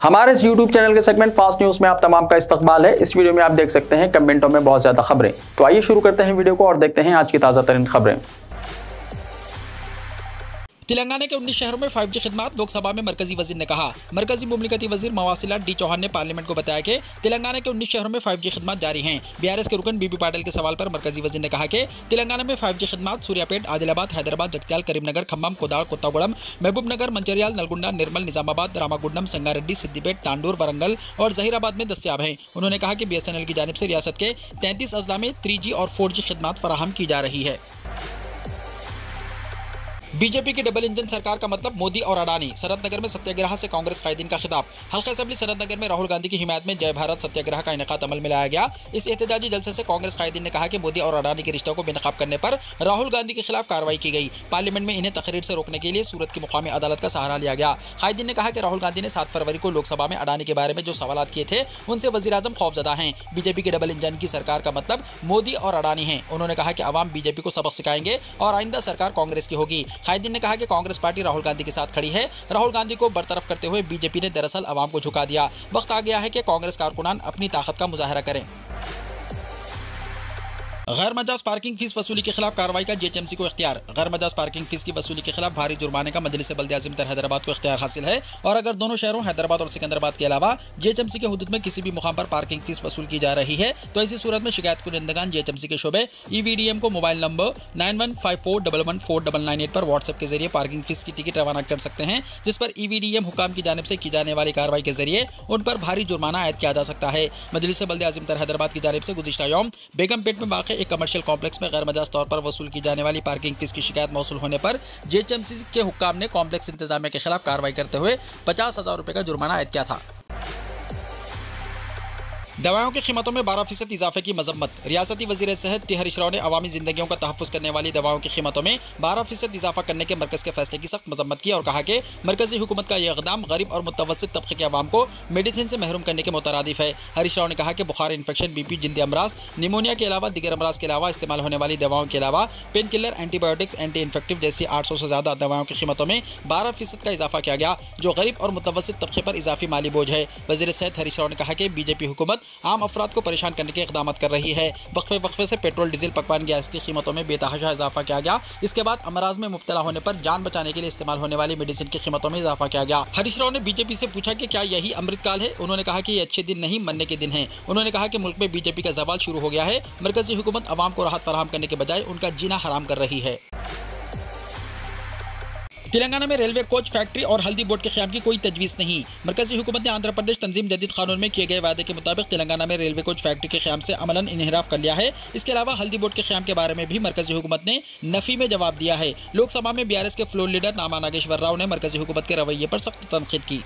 हमारे इस YouTube channel के सेगमेंट फास्ट न्यूज में आप तमाम का इस्तकबाल है। इस वीडियो में आप देख सकते हैं कमेंटों में बहुत ज्यादा खबरें। तो आइए शुरू करते हैं वीडियो को और देखते हैं आज की ताजा तरीन खबरें। तेलंगाना के 19 शहरों में 5G खिदमत। लोकसभा में मरकजी वजीर ने कहा। मरकजी मुमलिकती वजीर मवासिलात डी चौहान ने पार्लियामेंट को बताया कि तेलंगाना के 19 शहरों में 5G खिदमत जारी हैं। बीआरएस के रुकन बीबी पाटिल के सवाल पर मरकजी वजीर ने कहा कि तेलंगाना में 5G खिदमत सूर्यापेट, आदिलाबाद, हैदराबाद, जगत्याल, करीमनगर, खम्मम, कोदाड़, कोत्तागुड़म, महबूबनगर, मंचिर्याल, नलगुंडा, निर्मल, निजामाबाद, रामागुंडम, संगारेड्डी, सिद्दीपेट, तांडूर, वरंगल और जहीराबाद में दस्तयाब हैं। उन्होंने कहा कि BSNL की जानिब से रियासत के 33 अजला में 3G और 4G खिदमत फराहम की जा रही है। बीजेपी की डबल इंजन सरकार का मतलब मोदी और अडानी। सरदनगर में सत्याग्रह से कांग्रेस कायदीन का खिताब। हल्का असेंबली सरदनगर में राहुल गांधी की हिमायत में जय भारत सत्याग्रह का इनेकाद अमल में लाया गया। इस एहतजाजी जलसे से कांग्रेस कायदीन ने कहा कि मोदी और अडानी के रिश्तों को बेनकाब करने पर राहुल गांधी के खिलाफ कार्रवाई की गई। पार्लियामेंट में इन्हें तकरीर से रोकने के लिए सूरत की मुकामी अदालत का सहारा लिया गया। कायदीन ने कहा कि राहुल गांधी ने 7 फरवरी को लोकसभा में अडानी के बारे में जो सवाल किए थे उनसे वजीर आजम खौफजदा हैं। बीजेपी की डबल इंजन की सरकार का मतलब मोदी और अडानी है। उन्होंने कहा कि अवाम बीजेपी को सबक सिखाएंगे और आइंदा सरकार कांग्रेस की होगी। कायदीन ने कहा कि कांग्रेस पार्टी राहुल गांधी के साथ खड़ी है। राहुल गांधी को बरतरफ करते हुए बीजेपी ने दरअसल अवाम को झुका दिया। वक्त आ गया है कि कांग्रेस कारकुनान अपनी ताकत का मुजाहरा करें। गैर मजाज पार्किंग फीस वसूली के खिलाफ कार्रवाई का JHMC को इख्तियार। गैर मजाज पार्किंग फीस की वसूली के खिलाफ भारी जुर्माने का मजलिस बल्दियाज़िमतर हैदराबाद को इख्तियार हासिल है और अगर दोनों शहरों हैदराबाद और सिकंदराबाद के अलावा JHMC के हुदूद में किसी भी मुकाम पर पार्किंग फीस वसूल की जा रही है तो ऐसी सूरत में शिकायत कुनिंदगान JHMC के शोबे EVDM को मोबाइल नंबर 9154114998 पर व्हाट्सएप के जरिए पार्किंग फीस की टिकट रवाना कर सकते हैं, जिस पर EVDM हुकाम की जानिब से की जाने वाली कार्रवाई के जरिए उन पर भारी जुर्माना आयद किया जा सकता है। मजलिस बल्दियाज़िमतर हैदराबाद की जानिब से गुज़िश्ता यौम बेगमपेट में वाक़ एक कमर्शियल कॉम्प्लेक्स में गैर मजाज तौर पर वसूल की जाने वाली पार्किंग फीस की शिकायत मौसूल होने पर JHMC के हुक्काम ने कॉम्प्लेक्स इंतजामिया के खिलाफ कार्रवाई करते हुए 50,000 रुपए का जुर्माना आयद किया था। दवाओं की कीमतों में 12% इजाफे की मजम्मत। रियासती वजीर सेहत टी हरीश राव ने अवामी जिंदगियों का तहफ़्फ़ुज़ करने वाली दवाओं की कीमतों में 12% इजाफा करने के मरकज़ के फैसले की सख्त मजम्मत की और कहा कि मरकजी हुकूमत का यह इक़दाम गरीब और मुतवस्सित तबके के अवाम को मेडिसिन से महरूम करने के मुतरादिफ है। हरीश राव ने कहा कि बुखार, इन्फेक्शन, BP, जिल्दी अमराज, निमोनिया के अलावा दीगर अमराज के अलावा इस्तेमाल होने वाली दवाओं के अलावा pain killer, antibiotics, anti infective जैसी 800 से ज़्यादा दवाओं की कीमतों में 12% का इजाफा किया गया, जो गरीब और मुतवस्सित तबके पर इजाफी माली बोझ है। वज़ीर सेहत हरीश राव ने कहा कि BJP हुकूमत आम अफराद को परेशान करने के इक़दाम कर रही है। वक्फे से पेट्रोल, डीजल, पकवान गैस की कीमतों में बेतहाशा इजाफा किया गया। इसके बाद अमराज में मुब्तला होने पर जान बचाने के लिए इस्तेमाल होने वाली मेडिसिन की कीमतों में इजाफा किया गया। हरीश राव ने BJP से पूछा कि क्या यही अमृतकाल है। उन्होंने कहा कि ये अच्छे दिन नहीं, मरने के दिन हैं। उन्होंने कहा कि मुल्क में BJP का जवाल शुरू हो गया है। मरकजी हुकूमत अवाम को राहत फराहम करने के बजाय उनका जीना हराम कर रही है। तेलंगाना में रेलवे कोच फैक्ट्री और हल्दी बोर्ड के क़याम की कोई तजवीज़ नहीं। मरकजी हुकूमत ने आंध्र प्रदेश तंजीम जदीद कानून में किए गए वादे के मुताबिक तेलंगाना में रेलवे कोच फैक्ट्री के क़याम से अमलन इन्हिराफ कर लिया है। इसके अलावा हल्दी बोर्ड के क़याम के बारे में भी मरकजी हुकूमत ने नफ़ी में जवाब दिया है। लोकसभा में BRS के फ्लोर लीडर नामा नागेश्वर राव ने मरकजी हुकूमत के रवैये पर सख्त तनक़ीद की।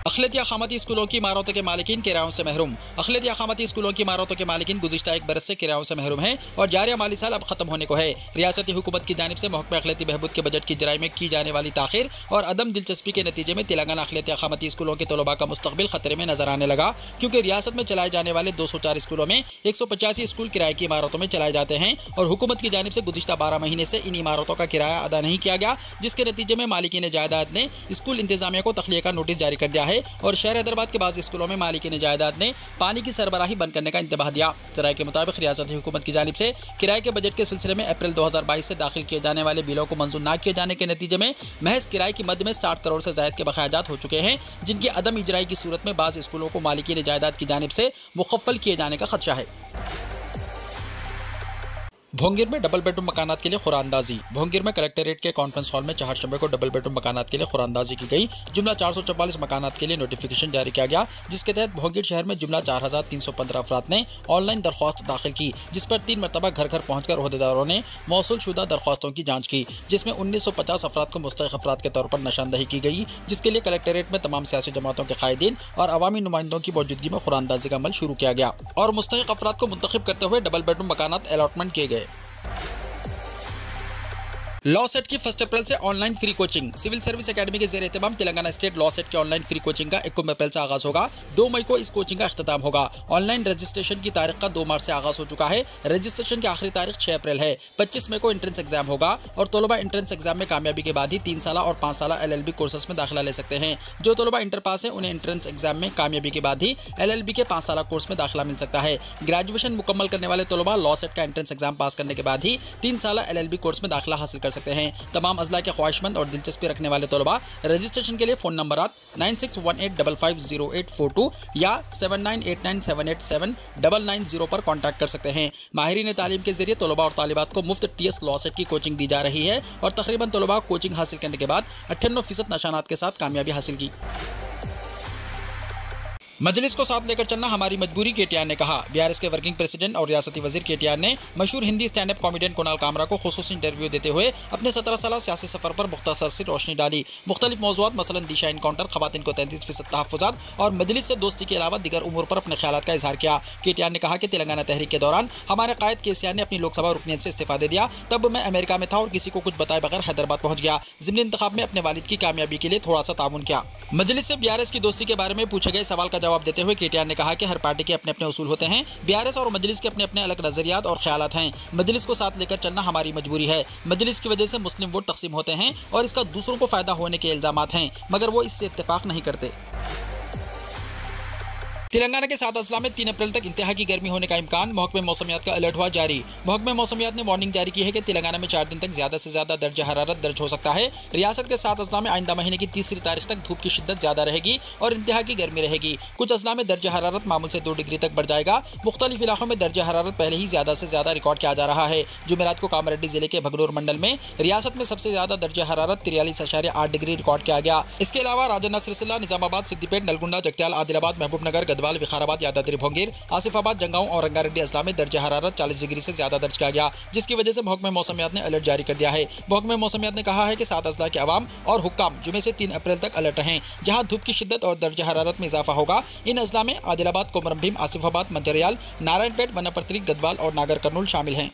अखिलत याखामती स्कूलों की इमारतों के मालिकीन किरायों से महरूम। अखिलत याखामती स्कूलों की इमारतों के मालिकीन गुज़िश्ता एक बरस से किरायों से महरूम हैं और जारिया माली साल अब ख़त्म होने को है। रियासती हुकूमत की जानिब से महकमा अखिलती बहबूद के बजट की जराई में की जाने वाली ताख़ीर और अदम दिलचस्पी के नतीजे में तेलंगाना अखिलत याखामती स्कूलों के तलबा का मुस्तक़बिल ख़तरे में नजर आने लगा, क्योंकि रियासत में चलाए जाने वाले 204 स्कूलों में 185 स्कूल किराए की इमारतों में चलाए जाते हैं और हुकूमत की जानिब से गुज़िश्ता 12 महीने से इन इमारतों का किराया अदा नहीं किया गया, जिसके नतीजे में मालिकीन जायदाद ने स्कूल इंतजामिया को तख्लिया का नोटिस जारी कर दिया है और शहर हैदराबाद के बाद स्कूलों में मालिकीन जायदाद ने पानी की सरबराही बंद करने का इंतबाह दिया। ज़राए के मुताबिक रियासती हुकूमत की जानिब से किराए के बजट के सिलसिले में अप्रैल 2022 से दाखिल किए जाने वाले बिलों को मंजूर न किए जाने के नतीजे में महज किराए की मद में 60 करोड़ से ज़ायद के बकायाजात हो चुके हैं, जिनकी अदम इजराई की सूरत में बाज़ स्कूलों को मालिकीन जायदाद की जानिब से मुखफ़्फ़ल किए जाने का खदशा है। भोंगिर में डबल बेडरूम मकानात के लिए खुरानंदाजी। भोंगिर में कलेक्ट्रेट के कॉन्फ्रेंस हॉल में चहारशंबे को डबल बेडरूम मकानात के लिए खुरानंदाजी की गई। जुमला 444 मकानात के लिए नोटिफिकेशन जारी किया गया, जिसके तहत भोंगिर शहर में जुमला 4,315 अफराद ने ऑनलाइन दरख्वास्त दाखिल की, जिस पर 3 मरतबा घर घर पहुंचकर ओहदेदारों ने मौसूल शुदा दरख्वास्तों की जाँच की, जिसमें 1950 अफराद को मुस्तहिक़ अफराद के तौर पर निशानदही की गई, जिसके लिए कलेक्ट्रेट में तमाम सियासी जमातों के कायदीन और अवामी नुमाइंदों की मौजूदगी में खुरानंदाजी का अमल शुरू किया गया और मुस्तहिक़ अफराद को मुंतखब करते हुए डबल बेडरूम मकानात अलॉटमेंट किए गए। लॉ सेट की 1 अप्रैल से online free coaching. Civil service academy के ज़ेर एहतमाम तेलंगाना स्टेट लॉ सेट के ऑनलाइन फ्री कोचिंग का 21 अप्रैल से आगाज होगा। 2 मई को इस कोचिंग का अख्ताम होगा। ऑनलाइन रजिस्ट्रेशन की तारीख का 2 मार्च से आगाज हो चुका है। रजिस्ट्रेशन की आखिरी तारीख 6 अप्रैल है। 25 मई को एंट्रेंस एग्जाम होगा और तलबा एंट्रेंस एग्जाम में कामयाबी के बाद ही 3 साल और 5 साल LLB कोर्सेस में दाखिला ले सकते हैं। जो तलबा इंटर पास है उन्हें एंट्रेंस एग्जाम में कामयाबी के बाद ही LLB के 5 साल कोर्स में दाखिला मिल सकता है। ग्रेजुएशन मुकम्मल करने वाले तलबा लॉ सेट का एंट्रेंस एग्जाम पास करने के बाद ही 3 साल LLB कोर्स में दाखिला हासिल कर सकते हैं। तमाम अज़ला के ख्वाहिशमंद और दिलचस्पी रखने वाले तलबा रजिस्ट्रेशन के लिए फ़ोन नंबरात 9618550842 या 7989787990 पर कॉन्टैक्ट कर सकते हैं। माहिरीन तालीम के जरिए तलबा और तालिबात को मुफ्त TS लॉ सेट की कोचिंग दी जा रही है और तकरीबन तलबा कोचिंग हासिल करने के बाद 98% निशानात के साथ कामयाबी हासिल की। मजलिस को साथ लेकर चलना हमारी मजबूरी, KTR ने कहा। BRS के वर्किंग प्रेसिडेंट और रियासती वजीर KTR ने मशहूर Hindi stand up comedian Kunal Kamra को खुसूसी इंटरव्यू देते हुए अपने 17 साल सियासी सफर पर मुख्तसर सी रोशनी डाली। मुख्तलिफ मौज़ूआत मसलन दिशा इनकाउंटर, खवातीन को 33% तहफ़्फ़ुज़ात और मजलिस से दोस्ती के अलावा दीगर उमूर पर अपने ख्यालात का इजहार किया। KTR ने कहा कि तेलंगाना तहरीक के दौरान हमारे कायद KCR ने अपनी लोकसभा रुकनीत से इस्तीफा दे दिया। तब मैं अमेरिका में था और किसी को कुछ बताए बगैर हैदराबाद पहुंच गया। ज़िमनी इंतखाब में अपने वालिद की कामयाबी के लिए थोड़ा सा ताउन किया। मजलिस से BRS की दोस्ती के बारे में पूछे गए सवाल का जवाब देते हुए KTR ने कहा कि हर पार्टी के अपने अपने उसूल होते हैं। BRS और मजलिस के अपने अपने अलग नजरियात और ख्यालात हैं। मजलिस को साथ लेकर चलना हमारी मजबूरी है। मजलिस की वजह से मुस्लिम वोट तकसीम होते हैं और इसका दूसरों को फायदा होने के इल्जामात हैं, मगर वो इससे इत्तेफाक नहीं करते। तेलंगाना के 7 अजला में 3 अप्रैल तक इंतहा की गर्मी होने का इम्कान। महकमे मौसमियात का अलर्ट हुआ जारी। महकमे मौसमियात ने वार्निंग जारी की है कि तेलंगाना में 4 दिन तक ज्यादा से ज्यादा दर्जा हरारत दर्ज हो सकता है। रियासत के 7 अजला में आइंदा महीने की 3 तारीख तक धूप की शिद्दत ज्यादा रहेगी और इंतहा की गर्मी रहेगी। कुछ अजला में दर्जा हरारत मामूल से 2 डिग्री तक बढ़ जाएगा। मुख्तलिफ इलाकों में दर्जा हरारत पहले ही ज्यादा से ज्यादा रिकॉर्ड किया जा रहा है। जुमेरात को कामारेड्डी जिले के भगनूर मंडल में रियासत में सबसे ज्यादा दर्जा हरारत 43.8 डिग्री रिकॉर्ड किया गया। इसके अलावा राजन्ना, सिरसिल्ला, निजामाबाद, सिद्दीपेट, नलगुंडा, जगत्याल, आदिलाबाद, महबूबनगर, गदवाल, विखाराबाद, यादाद्री भोंगीर, आसिफाबाद, जंगांव और रंगारेड्डी अजला में दर्जा हरारत 40 डिग्री से ज्यादा दर्ज किया गया, जिसकी वजह से महकमे मौसमियात ने अलर्ट जारी कर दिया है। महकमे मौसमियात ने कहा है कि 7 अजला के अवाम और हुक्काम जुमे से 3 अप्रैल तक अलर्ट रहें, जहां धूप की शिद्दत और दर्जा हरारत में इजाफा होगा। इन अजला में आदिलाबाद, कोमरम भीम, आसिफाबाद, मंचरियाल, नारायणपेट, वनपत्री, गदवाल और नागर कर्नूल शामिल हैं।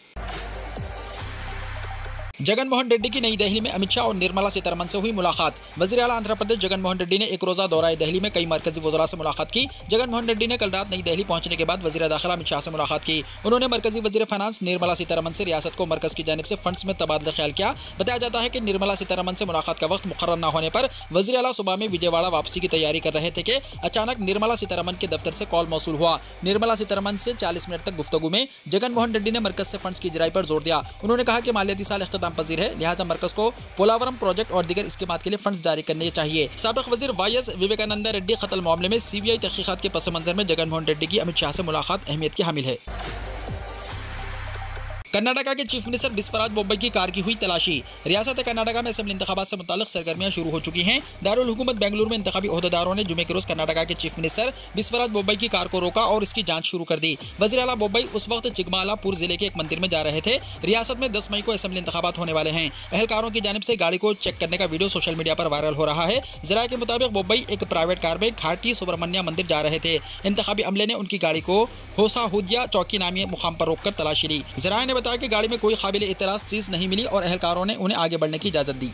जगन मोहन रेड्डी की नई दिल्ली में अमित शाह और निर्मला सीतारमण से हुई मुलाकात। वज़ीर आला आंध्र प्रदेश जगन मोहन रेड्डी ने एक रोज़ा दौरा दिल्ली में कई मरकजी वज़रा से मुलाकात की। जगन मोहन रेड्डी ने कल रात नई दिल्ली पहुंचने के बाद वज़ीर दाखिला अमित शाह से मुलाकात की। उन्होंने मरकजी वज़ीर फाइनेंस निर्मला सीतारमण से रियासत को मरकज की जानिब से फंड्स में तबादला ख्याल किया। बताया जाता है कि निर्मला सीतारमण से मुलाकात का वक्त मुकर्रर न होने पर वज़ीर आला सुबह में विजयवाड़ा वापसी की तैयारी कर रहे थे कि अचानक निर्मला सीतारमण के दफ्तर से कॉल मौसूल हुआ। निर्मला सीतारमण से 40 मिनट तक गुफ्तगू में जगन मोहन रेड्डी ने मरकज से फंड्स की इजराई पर जोर दिया। उन्होंने कहा कि मालियाती साल इख्तिताम पजीर है, लिहाजा मरकज को पोलावरम प्रोजेक्ट और दीगर स्कीमात के लिए फंड्स जारी करने चाहिए। साबिक वजीर YS विवेकानंदा रेड्डी कत्ल मामले में CBI तहकीकात के पस मंजर में जगन मोहन रेड्डी की अमित शाह से मुलाकात अहमियत की हामिल है। कर्नाटका के चीफ मिनिस्टर बिस्वराज बोब्बई की कार की हुई तलाशी। रियासत कर्नाटका में असेंबली इंतखाबात से मुताल्लिक सरगर्मियां शुरू हो चुकी हैं। दारुल हुकूमत बेंगलुरु में इंतखाबी ओहदेदारों ने जुमे के रोज कर्नाटका के चीफ मिनिस्टर बिस्वराज बोब्बई की कार को रोका और इसकी जांच शुरू कर दी। वज़ीर आला बोब्बई उस वक्त चिकमालापुर जिले के एक मंदिर में जा रहे थे। रियासत में 10 मई को असेंबली इंतखाबात होने वाले हैं। अहलकारों की जानिब से गाड़ी को चेक करने का वीडियो सोशल मीडिया पर वायरल हो रहा है। जराये के मुताबिक बोब्बई एक प्राइवेट कार में घाटी सुब्रमण्य मंदिर जा रहे थे। इंतखाबी अमले ने उनकी गाड़ी को होसाहुदिया चौकी नामी मुकाम पर रोककर तलाशी ली। जराये ने बताया कि गाड़ी में कोई काबिल इतराज चीज नहीं मिली और अहलकारों ने उन्हें आगे बढ़ने की इजाजत दी।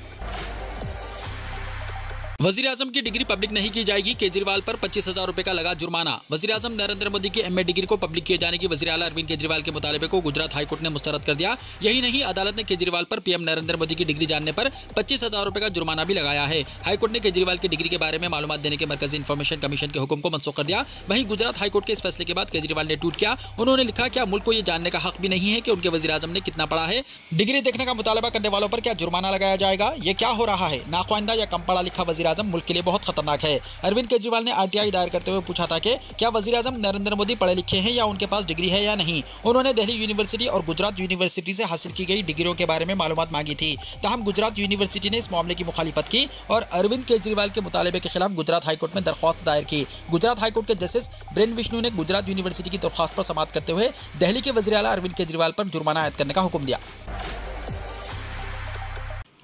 वज़ीर आज़म की डिग्री पब्लिक नहीं की जाएगी, केजरीवाल पर 25,000 रुपए का लगा जुर्माना। वज़ीर आज़म नरेंद्र मोदी की MA डिग्री को पब्लिक किए जाने की वज़ीर आला अरविंद केजरीवाल के मुतालबे को गुजरात हाईकोर्ट ने मुस्तरद कर दिया। यही नहीं, अदालत ने केजरीवाल पर PM नरेंद्र मोदी की डिग्री जानने पर 25,000 रुपए का जुर्माना भी लगाया है। हाईकोर्ट ने केजरीवाल की डिग्री के बारे में मालूमात देने के मरकजी इन्फॉर्मेशन कमीशन के हुक्म को मनसूख कर दिया। वहीं गुजरात हाईकोर्ट के इस फैसले के बाद केजरीवाल ने ट्वीट किया। उन्होंने लिखा, क्या मुल्क को यह जानने का हक भी नहीं है कि उनके वज़ीर आज़म ने कितना पढ़ा है? डिग्री देखने का मुतालबा करने वालों पर क्या जुर्माना लगाया जाएगा? ये क्या हो रहा है? नाख्वाइंदा या कम पढ़ा लिखा वज़ीर आज़म मुल्क के लिए बहुत खतरनाक है। अरविंद केजरीवाल ने RTI दायर करते हुए पूछा था कि क्या वज़ीर आज़म नरेंद्र मोदी पढ़े लिखे हैं या उनके पास डिग्री है या नहीं। उन्होंने दिल्ली यूनिवर्सिटी और गुजरात यूनिवर्सिटी से हासिल की गई डिग्रियों के बारे में मालूमात मांगी थी। ताहम गुजरात यूनिवर्सिटी ने इस मामले की मुखालिफत की और अरविंद केजरीवाल के मुतालबे के खिलाफ गुजरात हाईकोर्ट में दरख्वास्त दायर की। गुजरात हाईकोर्ट के जस्टिस ब्रेन विष्णु ने गुजरात यूनिवर्सिटी की दरख्वास्त पर समाअत करते हुए दिल्ली के वज़ीर आला अरविंद केजरीवाल पर जुर्माना आयद करने का हुक्म दिया।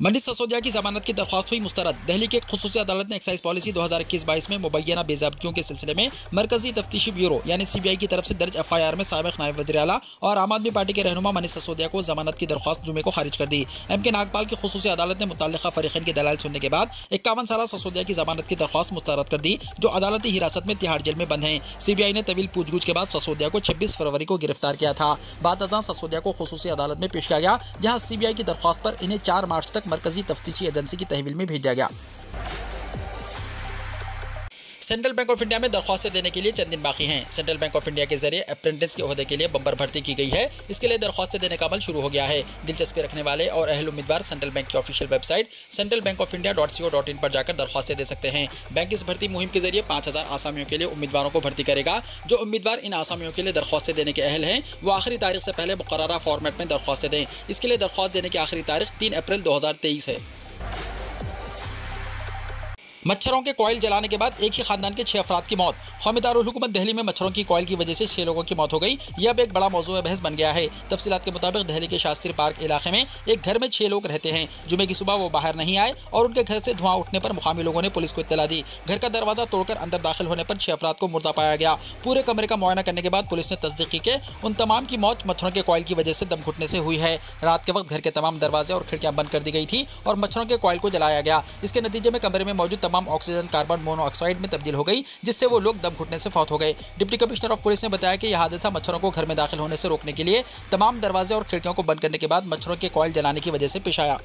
मनीष सिसोदिया की जमानत की दरख्वास्त हुई मुस्तरद। दिल्ली की खुसूसी अदालत ने एक्साइज पॉलिसी 2021-22 में मुबैना बेज़ाब्तियों के सिलसिले में मरकजी तफ्तीशी ब्यूरो यानी CBI की तरफ से दर्ज FIR में साबिक नायब वज़ीर आला और आम आदमी पार्टी के रहनुमा मनीष सिसोदिया को जमानत की दरख्वास्त जुमे को खारिज कर दी। MK नागपाल की खुसूसी अदालत ने मुतल्लिका फरीक़ैन की दलाइल सुनने के बाद 51 साला सिसोदिया की जमानत की दरख्वास्त मुस्तरद कर दी, जो अदालती हिरासत में तिहाड़ जेल में बंद हैं। CBI ने तवील पूछगछ के बाद सिसोदिया को 26 फरवरी को गिरफ्तार किया था। बाद अज़ां सिसोदिया को खुसूसी अदालत में पेश किया गया, जहां CBI की दरख्वास्त पर इन्हें 4 मार्च तक मरकजी तफ्तीशी एजेंसी की तहवील में भेजा गया। सेंट्रल बैंक ऑफ इंडिया में दरख्वास्तें देने के लिए चंद दिन बाकी हैं। सेंट्रल बैंक ऑफ इंडिया के जरिए अप्रेंटिस के ओहदे के लिए बम्पर भर्ती की गई है। इसके लिए दरख्वास्तें देने का अमल शुरू हो गया है। दिलचस्पी रखने वाले और अहल उम्मीदवार सेंट्रल बैंक की ऑफिशियल वेबसाइट centralbankofindia.co.in पर जाकर दरख्वास्तें दे सकते हैं। बैंक इस भर्ती मुहिम के जरिए 5000 आसामियों के लिए उम्मीदवारों को भर्ती करेगा। जो उम्मीदवार इन आसामियों के लिए दरख्वास्तें देने के अहल हैं, वो आखिरी तारीख से पहले मुकर्ररा फॉर्मेट में दरख्वास्तें दें। इसके लिए दरख्वास्त देने की आखिरी तारीख 3 अप्रैल 2023 है। मच्छरों के कॉइल जलाने के बाद एक ही खानदान के 6 अफराद की मौत। कौमी दारुल हुकूमत दिल्ली में मच्छरों की कॉइल की वजह से 6 लोगों की मौत हो गई। यह अब एक बड़ा मौजूद बहस बन गया है। तफसीलात के मुताबिक दिल्ली के शास्त्री पार्क इलाके में एक घर में 6 लोग रहते हैं। जुमे की सुबह वो बाहर नहीं आए और उनके घर से धुआं उठने पर मुकामी लोगों ने पुलिस को इत्तला दी। घर का दरवाजा तोड़कर अंदर दाखिल होने पर 6 अफराद को मुर्दा पाया गया। पूरे कमरे का मुआयना करने के बाद पुलिस ने तस्दीक की कि उन तमाम की मौत मच्छरों के कॉइल की वजह से दम घुटने से हुई है। रात के वक्त घर के तमाम दरवाजे और खिड़कियां बंद कर दी गई थी और मच्छरों के कॉइल को जलाया गया। इसके नतीजे में कमरे में मौजूद तमाम ऑक्सीजन कार्बन मोनोऑक्साइड में तब्दील हो गई, जिससे वो लोग दम घुटने से फौत हो गए। डिप्टी कमिश्नर ऑफ पुलिस ने बताया कि यह हादसा मच्छरों को घर में दाखिल होने से रोकने के लिए तमाम दरवाजे और खिड़कियों को बंद करने के बाद मच्छरों के कॉइल जलाने की वजह से पेश आया।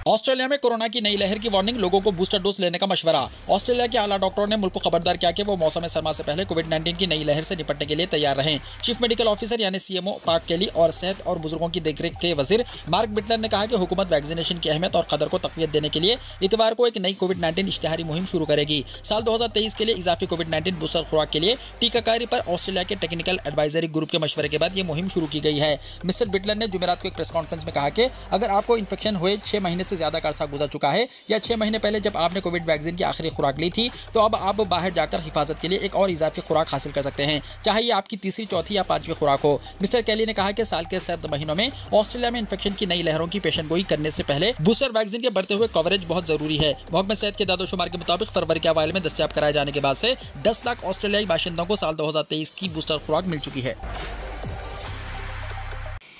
ऑस्ट्रेलिया में कोरोना की नई लहर की वार्निंग, लोगों को बूस्टर डोज लेने का मशवरा। ऑस्ट्रेलिया के आला डॉक्टरों ने मुल्क को खबरदार किया कि वो मौसम सरमा से पहले कोविड-19 की नई लहर से निपटने के लिए तैयार रहें। चीफ मेडिकल ऑफिसर यानी CMO पार्क केली और सेहत और बुजुर्गों की देखरेख के वजीर मार्क बिटलर ने कहा कि हुकूमत वैक्सीनेशन की अहमियत और कदर को तक़वियत देने के लिए इतवार को एक नई कोविड-19 इश्तिहारी मुहिम शुरू करेगी। साल 2023 के लिए इजाफी कोविड-19 बूस्टर खुराक के लिए टीकाकारी पर ऑस्ट्रेलिया के टेक्निकल एडवाइजरी ग्रुप के मशवरे के बाद ये मुहिम शुरू की गई है। मिस्टर बिटलर ने जुमेरात को एक प्रेस कॉन्फ्रेंस में कहा कि अगर आपको इन्फेक्शन हुए 6 महीने से ज्यादा का अरसा गुजर चुका है या 6 महीने पहले जब आपने कोविड वैक्सीन की आखिरी खुराक ली थी, तो अब आप बाहर जाकर हिफाजत के लिए एक और इजाफी खुराक हासिल कर सकते हैं, चाहे ये आपकी तीसरी, चौथी या 5वीं खुराक हो। मिस्टर केली ने कहा कि साल के सर्द महीनों में ऑस्ट्रेलिया में इन्फेक्शन की नई लहरों की पेशेंटगोई करने से पहले बूस्टर वैक्सीन के बढ़ते हुए कवरेज बहुत जरूरी है। महकमा सेहत के दादोशुमार के मुताबिक फरवरी के अवाइल में दस्तयाब कराए जाने के बाद से 10 लाख ऑस्ट्रेलियाई बाशिंदों को साल 2023 की बूस्टर खुराक मिल चुकी है।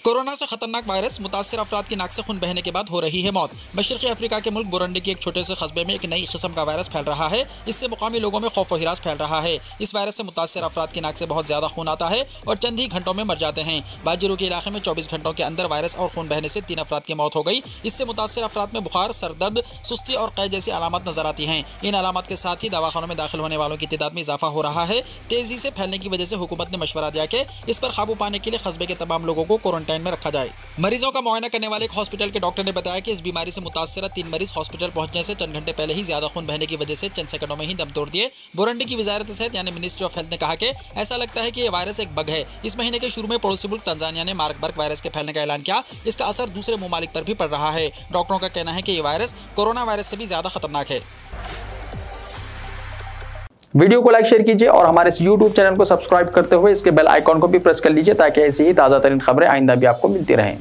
कोरोना से खतरनाक वायरस, मुतासिर अफराद की नाक से खून बहने के बाद हो रही है मौत। मशरक़ी अफ्रीका के मुल्क बुरुंडी के एक छोटे से कस्बे में एक नई किस्म का वायरस फैल रहा है। इससे मुकामी लोगों में खौफ व हिरास फैल रहा है। इस वायरस से मुतासिर अफराद की नाक से बहुत ज्यादा खून आता है और चंद ही घंटों में मर जाते हैं। बाजीरू के इलाके में 24 घंटों के अंदर वायरस और खून बहने से 3 अफराद की मौत हो गई। इससे मुतासिर अफराद में बुखार, सरदर्द, सुस्ती और कै जैसी अलामत नजर आती हैं। इन अलामत के साथ ही दवाखानों में दाखिल होने वालों की तादाद में इजाफा हो रहा है। तेजी से फैलने की वजह से हुकूमत ने मशवरा दिया कि इस पर काबू पाने के लिए कस्बे के तमाम लोगों को क्वारंटाइन में रखा जाए। मरीजों का मुआयना करने वाले एक हॉस्पिटल के डॉक्टर ने बताया कि इस बीमारी से मुतासर 3 मरीज हॉस्पिटल पहुंचने से चंद घंटे पहले ही ज्यादा खून बहने की वजह से चंद सेकंडों में ही दम तोड़ दिए। बुरुंडी की वजारत सेहत यानी मिनिस्ट्री ऑफ हेल्थ ने कहा कि ऐसा लगता है कि यह वायरस एक बग है। इस महीने के शुरू में पड़ोसी मुल्क तंजानिया ने मार्बर्ग वायरस के फैलने का ऐलान किया। इसका असर दूसरे ममालिक पर भी पड़ रहा है। डॉक्टरों का कहना है कि यह वायरस कोरोना वायरस से भी ज्यादा खतरनाक है। वीडियो को लाइक शेयर कीजिए और हमारे इस YouTube चैनल को सब्सक्राइब करते हुए इसके बेल आइकॉन को भी प्रेस कर लीजिए ताकि ऐसी ही ताज़ा तरीन खबरें आइंदा भी आपको मिलती रहें।